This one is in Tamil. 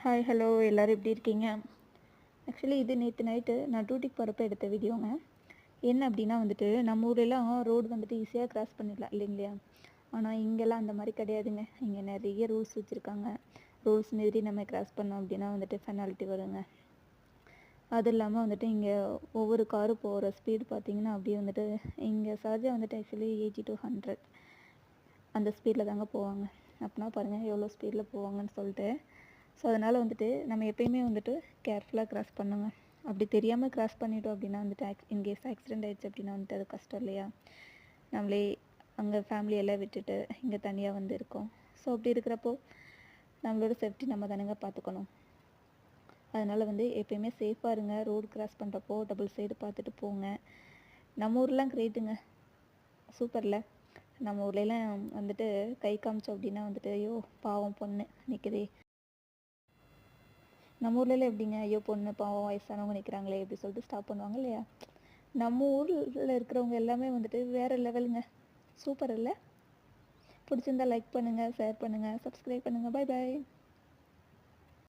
ஹாய் ஹலோ எல்லோரும் எப்படி இருக்கீங்க? ஆக்சுவலி இது நேற்று நைட்டு நான் டியூட்டிக்கு போகிறப்ப எடுத்த வீடியோங்க. என்ன அப்படின்னா வந்துட்டு நம்ம ஊரெல்லாம் ரோடு வந்துட்டு ஈஸியாக கிராஸ் பண்ணிடலாம் இல்லைங்களா? ஆனால் இங்கெல்லாம் அந்த மாதிரி கிடையாதுங்க. இங்கே நிறைய ரூல்ஸ் வச்சுருக்காங்க. ரூல்ஸ் மீறி நம்ம கிராஸ் பண்ணோம் அப்படின்னா வந்துட்டு பெனால்ட்டி வருங்க. அது இல்லாமல் வந்துட்டு இங்கே ஒவ்வொரு காரும் போகிற ஸ்பீடு பார்த்திங்கன்னா அப்படியே வந்துட்டு இங்கே சார்ஜாக வந்துட்டு ஆக்சுவலி 80 to 100 அந்த ஸ்பீடில் தாங்க போவாங்க. அப்படின்னா பாருங்கள் எவ்வளோ ஸ்பீடில் போவாங்கன்னு சொல்லிட்டு. ஸோ அதனால் வந்துட்டு நம்ம எப்பயுமே வந்துட்டு கேர்ஃபுல்லாக கிராஸ் பண்ணுங்க. அப்படி தெரியாமல் கிராஸ் பண்ணிட்டோம் அப்படின்னா வந்துட்டு இன்கேஸ் ஆக்சிடெண்ட் ஆகிடுச்சு அப்படின்னா வந்துட்டு அது கஷ்டம் இல்லையா? நம்மளே அங்கே ஃபேமிலியெல்லாம் விட்டுட்டு இங்கே தனியாக வந்து இருக்கோம். ஸோ அப்படி இருக்கிறப்போ நம்மளோட சேஃப்டி நம்ம தானேங்க பார்த்துக்கணும். அதனால் வந்து எப்பயுமே சேஃபாக இருங்க. ரோடு கிராஸ் பண்ணுறப்போ டபுள் சைடு பார்த்துட்டு போங்க. நம்ம ஊர்லாம் கிரேட்டுங்க, சூப்பரில். நம்ம ஊர்லலாம் வந்துட்டு கை காமிச்சோம் அப்படின்னா வந்துட்டு ஐயோ பாவம் பொண்ணு நிற்குதே. நம்ம ஊர்லலாம் எப்படிங்க, ஐயோ பொண்ணு பாவம் வயசானவங்க நிற்கிறாங்களே எப்படி சொல்லிட்டு ஸ்டாப் பண்ணுவாங்க இல்லையா? நம்ம ஊரில் இருக்கிறவங்க எல்லாமே வந்துட்டு வேறு லெவலுங்க. சூப்பர் இல்லை? பிடிச்சிருந்தா லைக் பண்ணுங்கள், ஷேர் பண்ணுங்கள், சப்ஸ்கிரைப் பண்ணுங்கள். Bye bye.